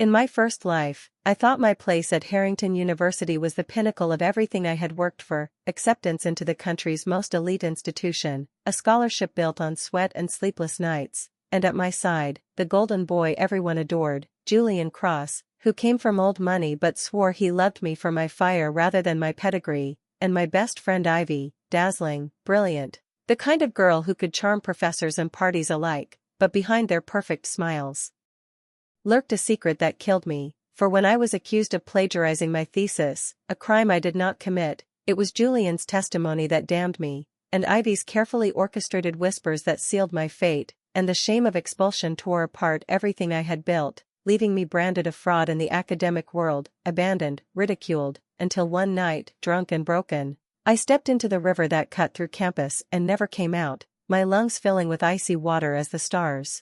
In my first life, I thought my place at Harrington University was the pinnacle of everything I had worked for: acceptance into the country's most elite institution, a scholarship built on sweat and sleepless nights, and at my side, the golden boy everyone adored, Julian Cross, who came from old money but swore he loved me for my fire rather than my pedigree, and my best friend Ivy, dazzling, brilliant, the kind of girl who could charm professors and parties alike, but behind their perfect smiles lurked a secret that killed me, for when I was accused of plagiarizing my thesis, a crime I did not commit, it was Julian's testimony that damned me, and Ivy's carefully orchestrated whispers that sealed my fate, and the shame of expulsion tore apart everything I had built, leaving me branded a fraud in the academic world, abandoned, ridiculed, until one night, drunk and broken, I stepped into the river that cut through campus and never came out, my lungs filling with icy water as the stars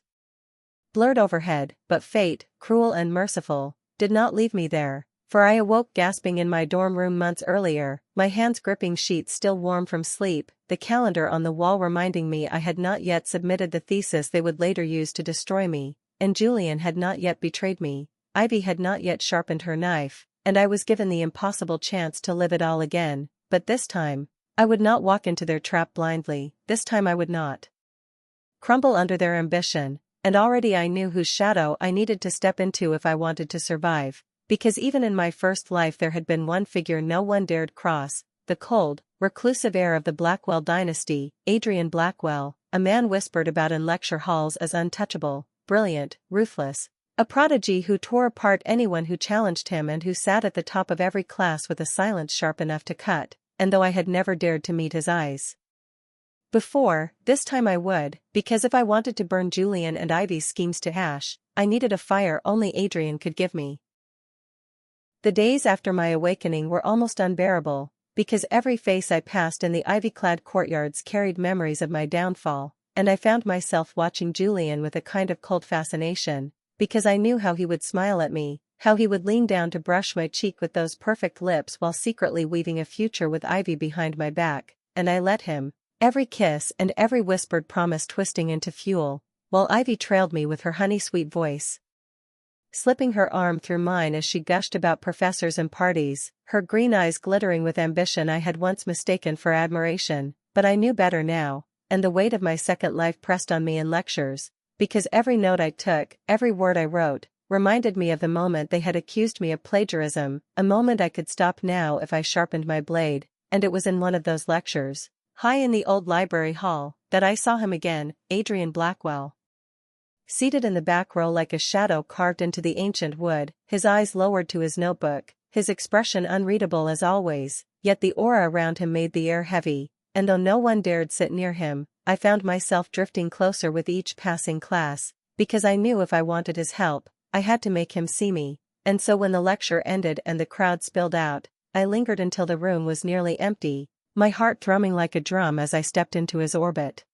blurred overhead, but fate, cruel and merciful, did not leave me there, for I awoke gasping in my dorm room months earlier, my hands gripping sheets still warm from sleep, the calendar on the wall reminding me I had not yet submitted the thesis they would later use to destroy me, and Julian had not yet betrayed me, Ivy had not yet sharpened her knife, and I was given the impossible chance to live it all again, but this time, I would not walk into their trap blindly, this time I would not crumble under their ambition. And already I knew whose shadow I needed to step into if I wanted to survive, because even in my first life there had been one figure no one dared cross, the cold, reclusive heir of the Blackwell dynasty, Adrian Blackwell, a man whispered about in lecture halls as untouchable, brilliant, ruthless, a prodigy who tore apart anyone who challenged him and who sat at the top of every class with a silence sharp enough to cut, and though I had never dared to meet his eyes before, this time I would, because if I wanted to burn Julian and Ivy's schemes to ash, I needed a fire only Adrian could give me. The days after my awakening were almost unbearable, because every face I passed in the ivy-clad courtyards carried memories of my downfall, and I found myself watching Julian with a kind of cold fascination, because I knew how he would smile at me, how he would lean down to brush my cheek with those perfect lips while secretly weaving a future with Ivy behind my back, and I let him. Every kiss and every whispered promise twisting into fuel, while Ivy trailed me with her honey-sweet voice, slipping her arm through mine as she gushed about professors and parties, her green eyes glittering with ambition I had once mistaken for admiration, but I knew better now, and the weight of my second life pressed on me in lectures, because every note I took, every word I wrote, reminded me of the moment they had accused me of plagiarism, a moment I could stop now if I sharpened my blade, and it was in one of those lectures, high in the old library hall, that I saw him again, Adrian Blackwell. Seated in the back row like a shadow carved into the ancient wood, his eyes lowered to his notebook, his expression unreadable as always, yet the aura around him made the air heavy, and though no one dared sit near him, I found myself drifting closer with each passing class, because I knew if I wanted his help, I had to make him see me, and so when the lecture ended and the crowd spilled out, I lingered until the room was nearly empty, my heart thrumming like a drum as I stepped into his orbit.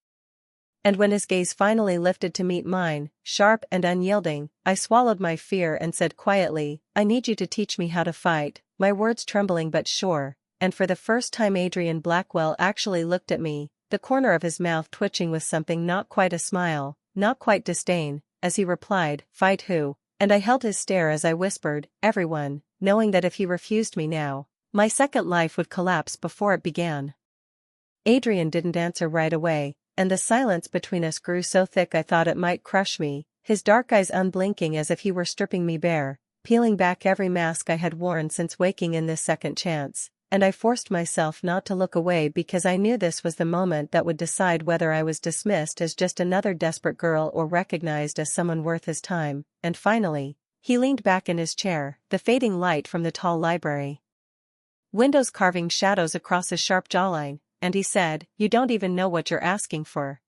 And when his gaze finally lifted to meet mine, sharp and unyielding, I swallowed my fear and said quietly, "I need you to teach me how to fight," my words trembling but sure, and for the first time Adrian Blackwell actually looked at me, the corner of his mouth twitching with something not quite a smile, not quite disdain, as he replied, "Fight who?" And I held his stare as I whispered, "Everyone," knowing that if he refused me now, my second life would collapse before it began. Adrian didn't answer right away, and the silence between us grew so thick I thought it might crush me, his dark eyes unblinking as if he were stripping me bare, peeling back every mask I had worn since waking in this second chance, and I forced myself not to look away because I knew this was the moment that would decide whether I was dismissed as just another desperate girl or recognized as someone worth his time, and finally, he leaned back in his chair, the fading light from the tall library windows carving shadows across his sharp jawline, and he said, "You don't even know what you're asking for.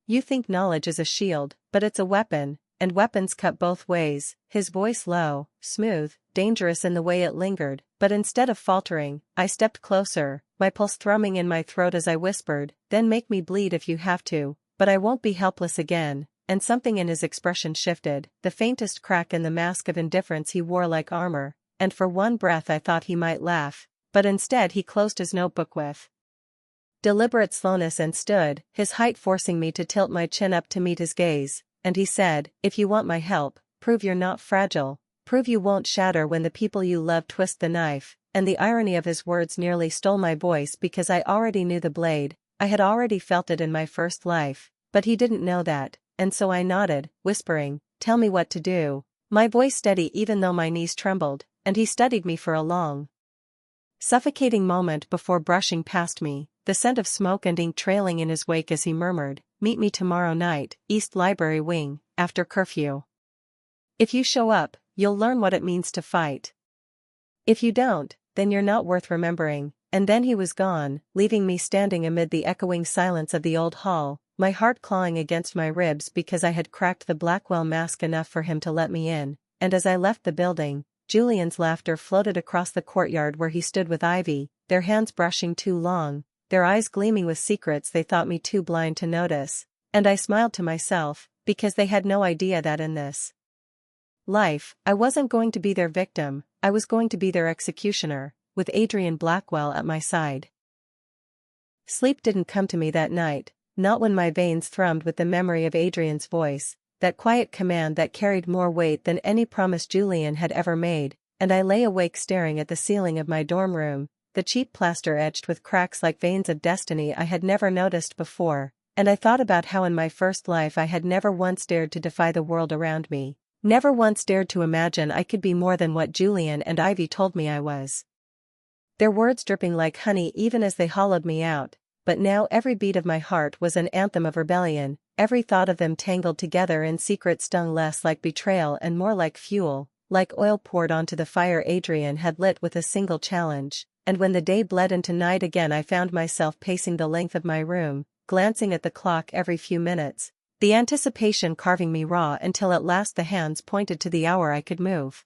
You think knowledge is a shield, but it's a weapon, and weapons cut both ways," his voice low, smooth, dangerous in the way it lingered, but instead of faltering, I stepped closer, my pulse thrumming in my throat as I whispered, "Then make me bleed if you have to, but I won't be helpless again," and something in his expression shifted, the faintest crack in the mask of indifference he wore like armor, and for one breath I thought he might laugh, but instead he closed his notebook with deliberate slowness and stood, his height forcing me to tilt my chin up to meet his gaze, and he said, "If you want my help, prove you're not fragile, prove you won't shatter when the people you love twist the knife, and the irony of his words nearly stole my voice because I already knew the blade, I had already felt it in my first life, but he didn't know that, and so I nodded, whispering, "Tell me what to do," my voice steady even though my knees trembled, and he studied me for a long, suffocating moment before brushing past me, the scent of smoke and ink trailing in his wake as he murmured, "Meet me tomorrow night, East Library Wing, after curfew. If you show up, you'll learn what it means to fight. If you don't, then you're not worth remembering." And then he was gone, leaving me standing amid the echoing silence of the old hall, my heart clawing against my ribs because I had cracked the Blackwell mask enough for him to let me in, and as I left the building, Julian's laughter floated across the courtyard where he stood with Ivy, their hands brushing too long, their eyes gleaming with secrets they thought me too blind to notice, and I smiled to myself, because they had no idea that in this life, I wasn't going to be their victim, I was going to be their executioner, with Adrian Blackwell at my side. Sleep didn't come to me that night, not when my veins thrummed with the memory of Adrian's voice, that quiet command that carried more weight than any promise Julian had ever made, and I lay awake staring at the ceiling of my dorm room, the cheap plaster etched with cracks like veins of destiny I had never noticed before, and I thought about how in my first life I had never once dared to defy the world around me, never once dared to imagine I could be more than what Julian and Ivy told me I was. Their words dripping like honey even as they hollowed me out, but now every beat of my heart was an anthem of rebellion, every thought of them tangled together in secret stung less like betrayal and more like fuel, like oil poured onto the fire Adrian had lit with a single challenge, and when the day bled into night again I found myself pacing the length of my room, glancing at the clock every few minutes, the anticipation carving me raw until at last the hands pointed to the hour I could move.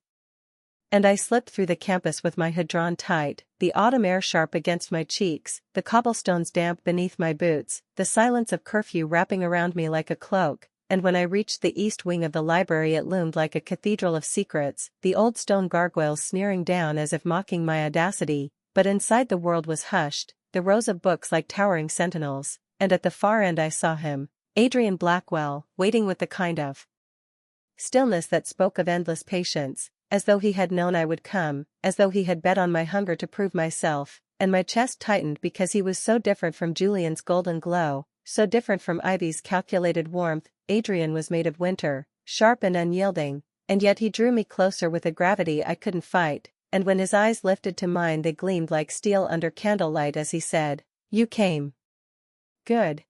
And I slipped through the campus with my hood drawn tight, the autumn air sharp against my cheeks, the cobblestones damp beneath my boots, the silence of curfew wrapping around me like a cloak, and when I reached the east wing of the library it loomed like a cathedral of secrets, the old stone gargoyles sneering down as if mocking my audacity, but inside the world was hushed, the rows of books like towering sentinels, and at the far end I saw him, Adrian Blackwell, waiting with the kind of stillness that spoke of endless patience, as though he had known I would come, as though he had bet on my hunger to prove myself, and my chest tightened because he was so different from Julian's golden glow, so different from Ivy's calculated warmth. Adrian was made of winter, sharp and unyielding, and yet he drew me closer with a gravity I couldn't fight, and when his eyes lifted to mine they gleamed like steel under candlelight as he said, "You came. Good."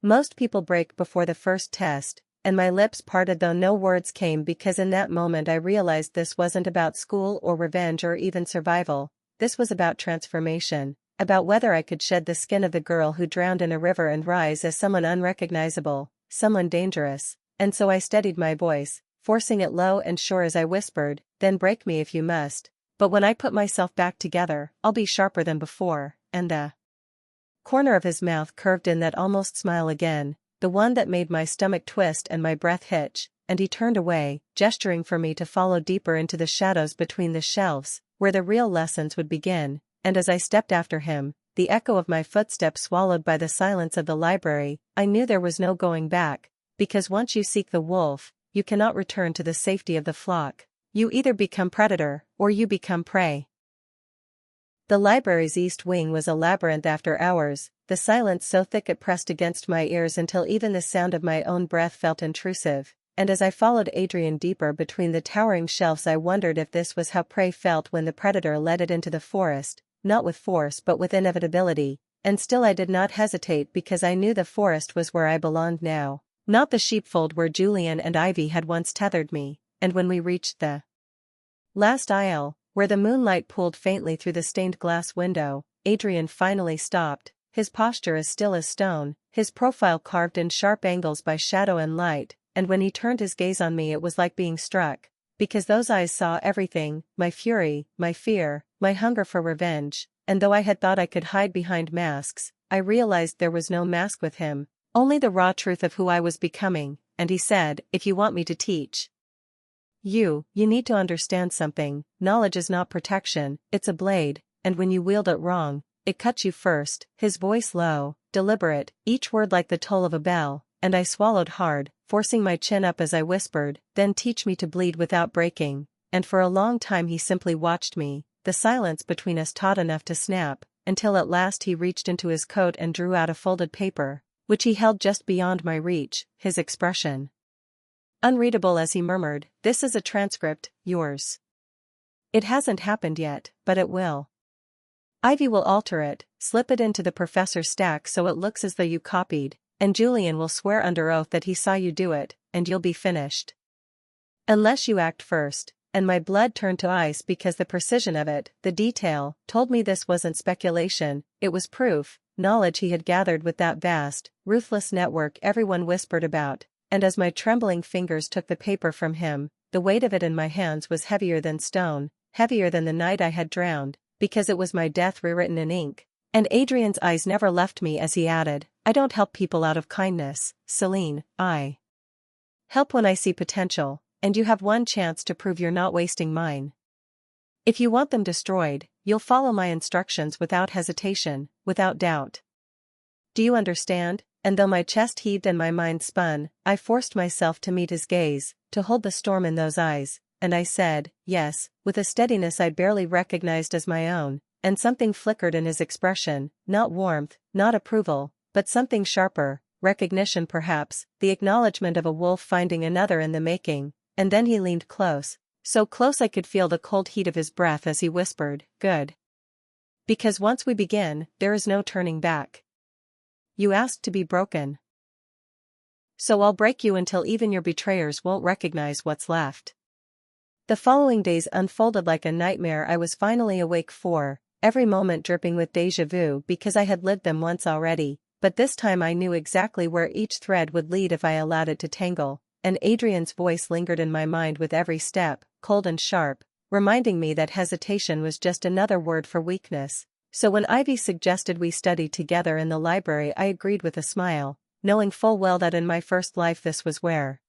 Most people break before the first test, and my lips parted though no words came because in that moment I realized this wasn't about school or revenge or even survival, this was about transformation, about whether I could shed the skin of the girl who drowned in a river and rise as someone unrecognizable, someone dangerous, and so I steadied my voice, forcing it low and sure as I whispered, "Then break me if you must, but when I put myself back together, I'll be sharper than before," and the corner of his mouth curved in that almost smile again, the one that made my stomach twist and my breath hitch, and he turned away, gesturing for me to follow deeper into the shadows between the shelves, where the real lessons would begin, and as I stepped after him, the echo of my footsteps swallowed by the silence of the library, I knew there was no going back, because once you seek the wolf, you cannot return to the safety of the flock, you either become predator, or you become prey. The library's east wing was a labyrinth after hours, the silence so thick it pressed against my ears until even the sound of my own breath felt intrusive, and as I followed Adrian deeper between the towering shelves I wondered if this was how prey felt when the predator led it into the forest, not with force but with inevitability, and still I did not hesitate because I knew the forest was where I belonged now, not the sheepfold where Julian and Ivy had once tethered me, and when we reached the last aisle, where the moonlight pooled faintly through the stained glass window, Adrian finally stopped, his posture as still as stone, his profile carved in sharp angles by shadow and light, and when he turned his gaze on me it was like being struck, because those eyes saw everything, my fury, my fear, my hunger for revenge, and though I had thought I could hide behind masks, I realized there was no mask with him, only the raw truth of who I was becoming, and he said, "If you want me to teach you need to understand something, knowledge is not protection, it's a blade, and when you wield it wrong, it cuts you first," his voice low, deliberate, each word like the toll of a bell, and I swallowed hard, forcing my chin up as I whispered, "Then teach me to bleed without breaking." And for a long time he simply watched me, the silence between us taut enough to snap, until at last he reached into his coat and drew out a folded paper, which he held just beyond my reach, his expression unreadable as he murmured, "This is a transcript, yours. It hasn't happened yet, but it will. Ivy will alter it, slip it into the professor's stack so it looks as though you copied, and Julian will swear under oath that he saw you do it, and you'll be finished. Unless you act first." And my blood turned to ice because the precision of it, the detail, told me this wasn't speculation, it was proof, knowledge he had gathered with that vast, ruthless network everyone whispered about. And as my trembling fingers took the paper from him, the weight of it in my hands was heavier than stone, heavier than the night I had drowned, because it was my death rewritten in ink. And Adrian's eyes never left me as he added, "I don't help people out of kindness, Celine, I help when I see potential. And you have one chance to prove you're not wasting mine. If you want them destroyed, you'll follow my instructions without hesitation, without doubt. Do you understand?" And though my chest heaved and my mind spun, I forced myself to meet his gaze, to hold the storm in those eyes, and I said, "Yes," with a steadiness I barely recognized as my own, and something flickered in his expression, not warmth, not approval, but something sharper, recognition perhaps, the acknowledgement of a wolf finding another in the making. And then he leaned close, so close I could feel the cold heat of his breath as he whispered, "Good. Because once we begin, there is no turning back. You asked to be broken. So I'll break you until even your betrayers won't recognize what's left." The following days unfolded like a nightmare I was finally awake for, every moment dripping with déjà vu because I had lived them once already, but this time I knew exactly where each thread would lead if I allowed it to tangle. And Adrian's voice lingered in my mind with every step, cold and sharp, reminding me that hesitation was just another word for weakness. So when Ivy suggested we study together in the library, I agreed with a smile, knowing full well that in my first life this was where.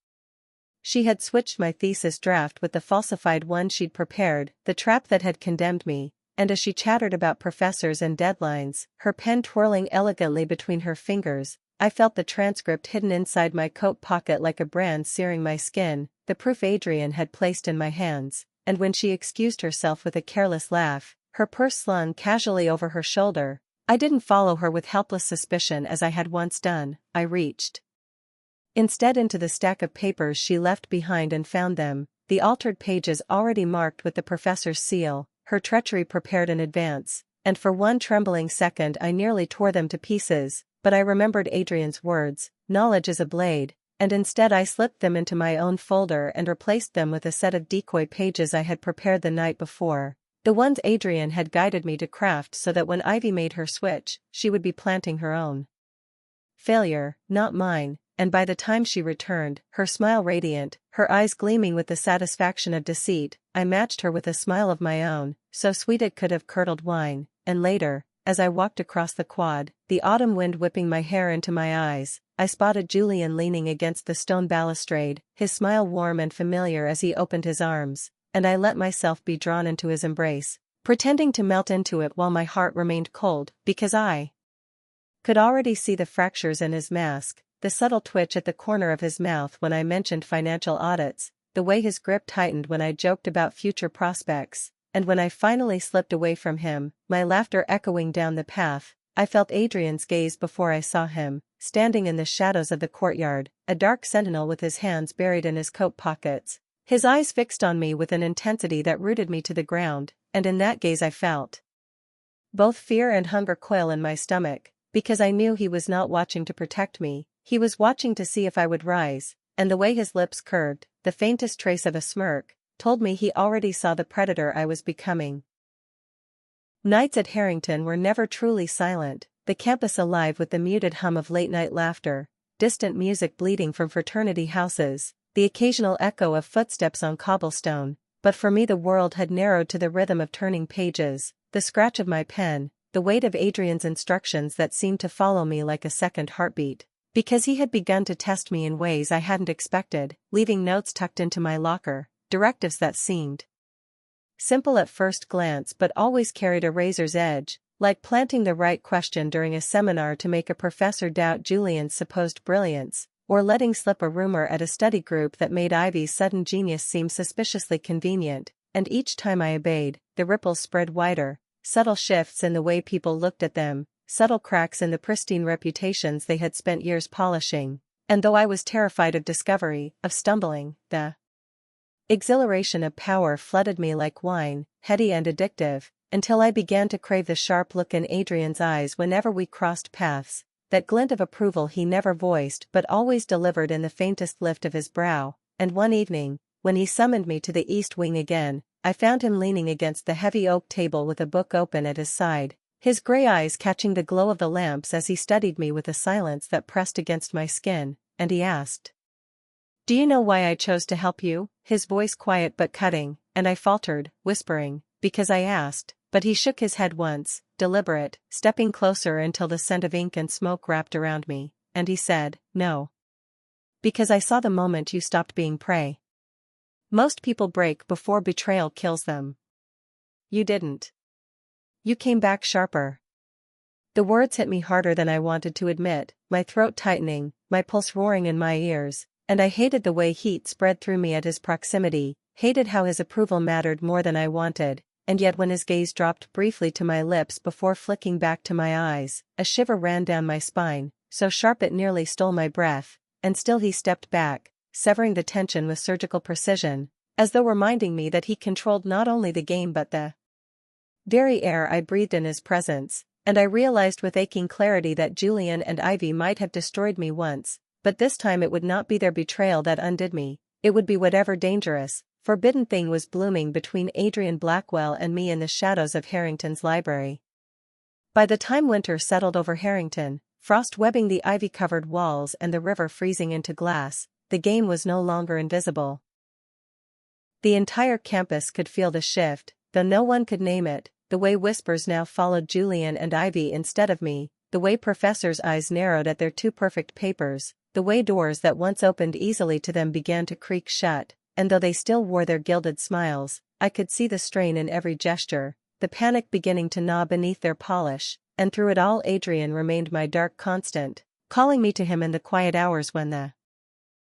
She had switched my thesis draft with the falsified one she'd prepared, the trap that had condemned me, and as she chattered about professors and deadlines, her pen twirling elegantly between her fingers, I felt the transcript hidden inside my coat pocket like a brand searing my skin, the proof Adrian had placed in my hands, and when she excused herself with a careless laugh, her purse slung casually over her shoulder, I didn't follow her with helpless suspicion as I had once done. I reached instead into the stack of papers she left behind and found them, the altered pages already marked with the professor's seal, her treachery prepared in advance, and for one trembling second I nearly tore them to pieces. But I remembered Adrian's words, "Knowledge is a blade," and instead I slipped them into my own folder and replaced them with a set of decoy pages I had prepared the night before, the ones Adrian had guided me to craft so that when Ivy made her switch, she would be planting her own failure, not mine. And by the time she returned, her smile radiant, her eyes gleaming with the satisfaction of deceit, I matched her with a smile of my own, so sweet it could have curdled wine, and later, as I walked across the quad, the autumn wind whipping my hair into my eyes, I spotted Julian leaning against the stone balustrade, his smile warm and familiar as he opened his arms, and I let myself be drawn into his embrace, pretending to melt into it while my heart remained cold, because I could already see the fractures in his mask, the subtle twitch at the corner of his mouth when I mentioned financial audits, the way his grip tightened when I joked about future prospects. And when I finally slipped away from him, my laughter echoing down the path, I felt Adrian's gaze before I saw him, standing in the shadows of the courtyard, a dark sentinel with his hands buried in his coat pockets, his eyes fixed on me with an intensity that rooted me to the ground, and in that gaze I felt both fear and hunger coil in my stomach, because I knew he was not watching to protect me, he was watching to see if I would rise, and the way his lips curved, the faintest trace of a smirk, told me he already saw the predator I was becoming. Nights at Harrington were never truly silent, the campus alive with the muted hum of late-night laughter, distant music bleeding from fraternity houses, the occasional echo of footsteps on cobblestone, but for me the world had narrowed to the rhythm of turning pages, the scratch of my pen, the weight of Adrian's instructions that seemed to follow me like a second heartbeat. Because he had begun to test me in ways I hadn't expected, leaving notes tucked into my locker, directives that seemed simple at first glance but always carried a razor's edge, like planting the right question during a seminar to make a professor doubt Julian's supposed brilliance, or letting slip a rumor at a study group that made Ivy's sudden genius seem suspiciously convenient, and each time I obeyed, the ripples spread wider, subtle shifts in the way people looked at them, subtle cracks in the pristine reputations they had spent years polishing, and though I was terrified of discovery, of stumbling, the exhilaration of power flooded me like wine, heady and addictive, until I began to crave the sharp look in Adrian's eyes whenever we crossed paths, that glint of approval he never voiced but always delivered in the faintest lift of his brow. And one evening, when he summoned me to the East Wing again, I found him leaning against the heavy oak table with a book open at his side, his gray eyes catching the glow of the lamps as he studied me with a silence that pressed against my skin, and he asked, "Do you know why I chose to help you?" His voice quiet but cutting, and I faltered, whispering, "Because I asked," but he shook his head once, deliberate, stepping closer until the scent of ink and smoke wrapped around me, and he said, "No. Because I saw the moment you stopped being prey. Most people break before betrayal kills them. You didn't. You came back sharper." The words hit me harder than I wanted to admit, my throat tightening, my pulse roaring in my ears, and I hated the way heat spread through me at his proximity, hated how his approval mattered more than I wanted, and yet when his gaze dropped briefly to my lips before flicking back to my eyes, a shiver ran down my spine, so sharp it nearly stole my breath, and still he stepped back, severing the tension with surgical precision, as though reminding me that he controlled not only the game but the very air I breathed in his presence, and I realized with aching clarity that Julian and Ivy might have destroyed me once, but this time it would not be their betrayal that undid me, it would be whatever dangerous, forbidden thing was blooming between Adrian Blackwell and me in the shadows of Harrington's library. By the time winter settled over Harrington, frost webbing the ivy-covered walls and the river freezing into glass, the game was no longer invisible. The entire campus could feel the shift, though no one could name it, the way whispers now followed Julian and Ivy instead of me, the way professors' eyes narrowed at their two perfect papers, the way doors that once opened easily to them began to creak shut, and though they still wore their gilded smiles, I could see the strain in every gesture, the panic beginning to gnaw beneath their polish, and through it all Adrian remained my dark constant, calling me to him in the quiet hours when the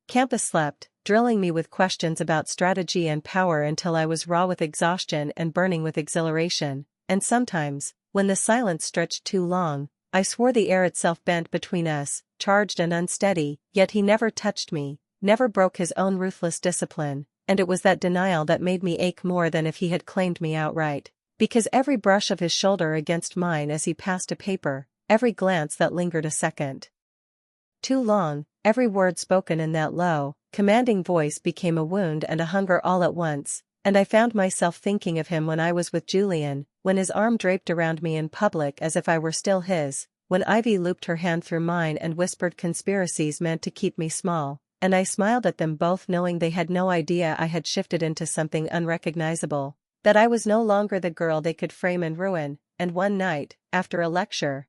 campus slept, drilling me with questions about strategy and power until I was raw with exhaustion and burning with exhilaration, and sometimes, when the silence stretched too long, I swore the air itself bent between us, charged and unsteady, yet he never touched me, never broke his own ruthless discipline, and it was that denial that made me ache more than if he had claimed me outright, because every brush of his shoulder against mine as he passed a paper, every glance that lingered a second too long, every word spoken in that low, commanding voice became a wound and a hunger all at once, and I found myself thinking of him when I was with Julian, when his arm draped around me in public as if I were still his, when Ivy looped her hand through mine and whispered conspiracies meant to keep me small, and I smiled at them both knowing they had no idea I had shifted into something unrecognizable, that I was no longer the girl they could frame and ruin, and one night, after a lecture,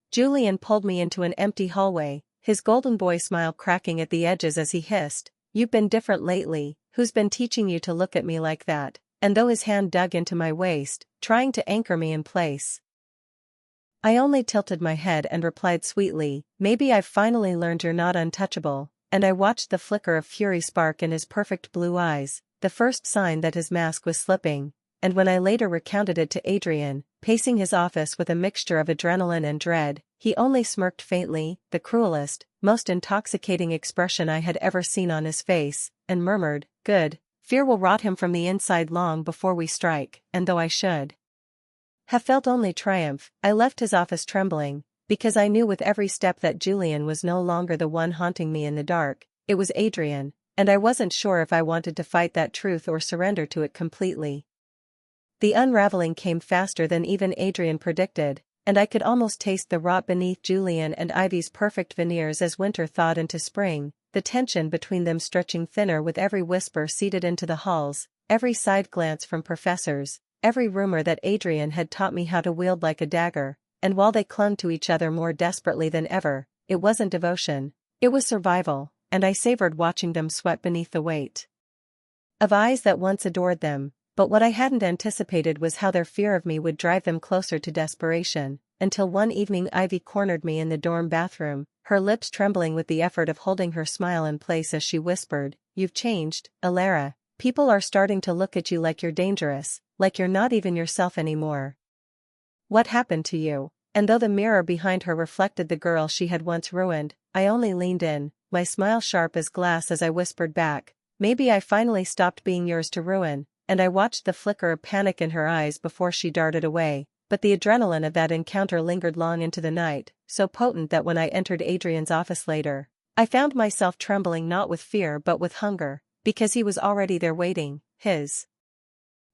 Julian pulled me into an empty hallway, his golden boy smile cracking at the edges as he hissed, "You've been different lately, who's been teaching you to look at me like that?" And though his hand dug into my waist, trying to anchor me in place, I only tilted my head and replied sweetly, "Maybe I've finally learned you're not untouchable," and I watched the flicker of fury spark in his perfect blue eyes, the first sign that his mask was slipping, and when I later recounted it to Adrian, pacing his office with a mixture of adrenaline and dread, he only smirked faintly, the cruelest, most intoxicating expression I had ever seen on his face, and murmured, "Good, fear will rot him from the inside long before we strike," and though I should have felt only triumph, I left his office trembling, because I knew with every step that Julian was no longer the one haunting me in the dark, it was Adrian, and I wasn't sure if I wanted to fight that truth or surrender to it completely. The unraveling came faster than even Adrian predicted, and I could almost taste the rot beneath Julian and Ivy's perfect veneers as winter thawed into spring, the tension between them stretching thinner with every whisper seeded into the halls, every side glance from professors, every rumor that Adrian had taught me how to wield like a dagger, and while they clung to each other more desperately than ever, it wasn't devotion, it was survival, and I savored watching them sweat beneath the weight of eyes that once adored them. But what I hadn't anticipated was how their fear of me would drive them closer to desperation, until one evening Ivy cornered me in the dorm bathroom, her lips trembling with the effort of holding her smile in place as she whispered, "You've changed, Alara. People are starting to look at you like you're dangerous, like you're not even yourself anymore. What happened to you?" And though the mirror behind her reflected the girl she had once ruined, I only leaned in, my smile sharp as glass as I whispered back, "Maybe I finally stopped being yours to ruin," and I watched the flicker of panic in her eyes before she darted away. But the adrenaline of that encounter lingered long into the night, so potent that when I entered Adrian's office later, I found myself trembling not with fear but with hunger, because he was already there waiting, his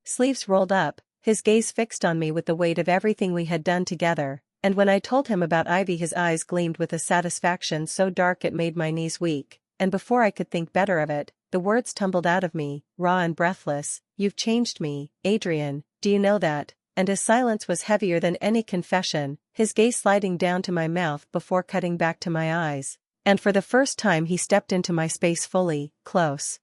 sleeves rolled up, his gaze fixed on me with the weight of everything we had done together, and when I told him about Ivy his eyes gleamed with a satisfaction so dark it made my knees weak, and before I could think better of it, the words tumbled out of me, raw and breathless, "You've changed me, Adrian, do you know that?" And his silence was heavier than any confession, his gaze sliding down to my mouth before cutting back to my eyes, and for the first time he stepped into my space fully, close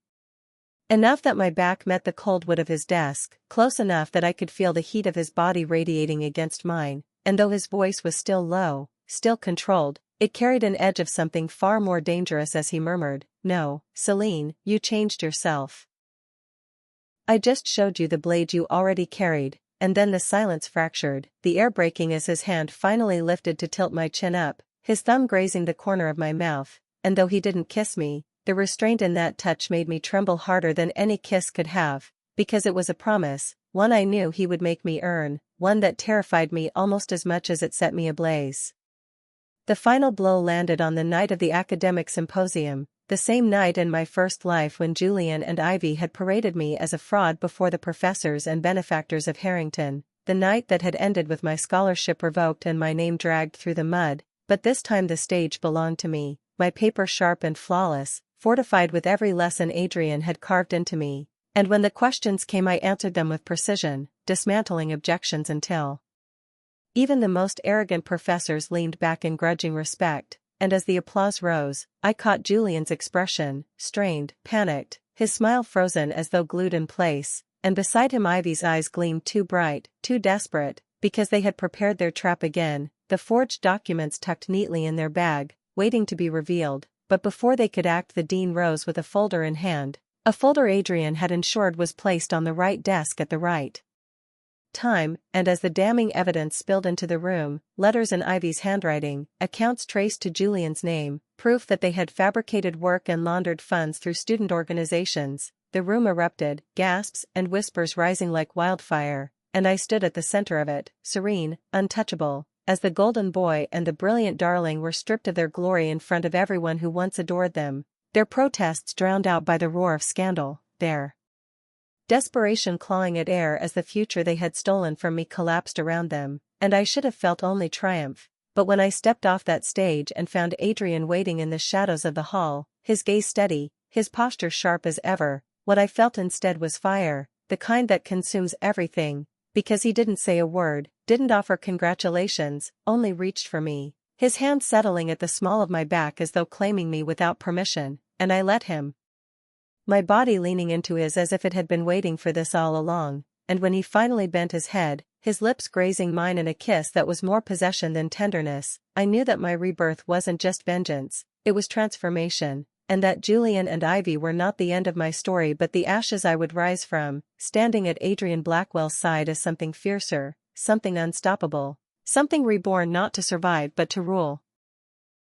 enough that my back met the cold wood of his desk, close enough that I could feel the heat of his body radiating against mine, and though his voice was still low, still controlled, it carried an edge of something far more dangerous as he murmured, "No, Celine, you changed yourself. I just showed you the blade you already carried." And then the silence fractured, the air breaking as his hand finally lifted to tilt my chin up, his thumb grazing the corner of my mouth, and though he didn't kiss me, the restraint in that touch made me tremble harder than any kiss could have, because it was a promise, one I knew he would make me earn, one that terrified me almost as much as it set me ablaze. The final blow landed on the night of the academic symposium, the same night in my first life when Julian and Ivy had paraded me as a fraud before the professors and benefactors of Harrington, the night that had ended with my scholarship revoked and my name dragged through the mud, but this time the stage belonged to me, my paper sharp and flawless, fortified with every lesson Adrian had carved into me, and when the questions came I answered them with precision, dismantling objections until even the most arrogant professors leaned back in grudging respect. And as the applause rose, I caught Julian's expression, strained, panicked, his smile frozen as though glued in place, and beside him Ivy's eyes gleamed too bright, too desperate, because they had prepared their trap again, the forged documents tucked neatly in their bag, waiting to be revealed, but before they could act the dean rose with a folder in hand, a folder Adrian had ensured was placed on the right desk at the right time, and as the damning evidence spilled into the room, letters in Ivy's handwriting, accounts traced to Julian's name, proof that they had fabricated work and laundered funds through student organizations, the room erupted, gasps and whispers rising like wildfire, and I stood at the center of it, serene, untouchable, as the golden boy and the brilliant darling were stripped of their glory in front of everyone who once adored them, their protests drowned out by the roar of scandal, their desperation clawing at air as the future they had stolen from me collapsed around them, and I should have felt only triumph, but when I stepped off that stage and found Adrian waiting in the shadows of the hall, his gaze steady, his posture sharp as ever, what I felt instead was fire, the kind that consumes everything, because he didn't say a word, didn't offer congratulations, only reached for me, his hand settling at the small of my back as though claiming me without permission, and I let him. My body leaning into his as if it had been waiting for this all along, and when he finally bent his head, his lips grazing mine in a kiss that was more possession than tenderness, I knew that my rebirth wasn't just vengeance, it was transformation, and that Julian and Ivy were not the end of my story but the ashes I would rise from, standing at Adrian Blackwell's side as something fiercer, something unstoppable, something reborn not to survive but to rule.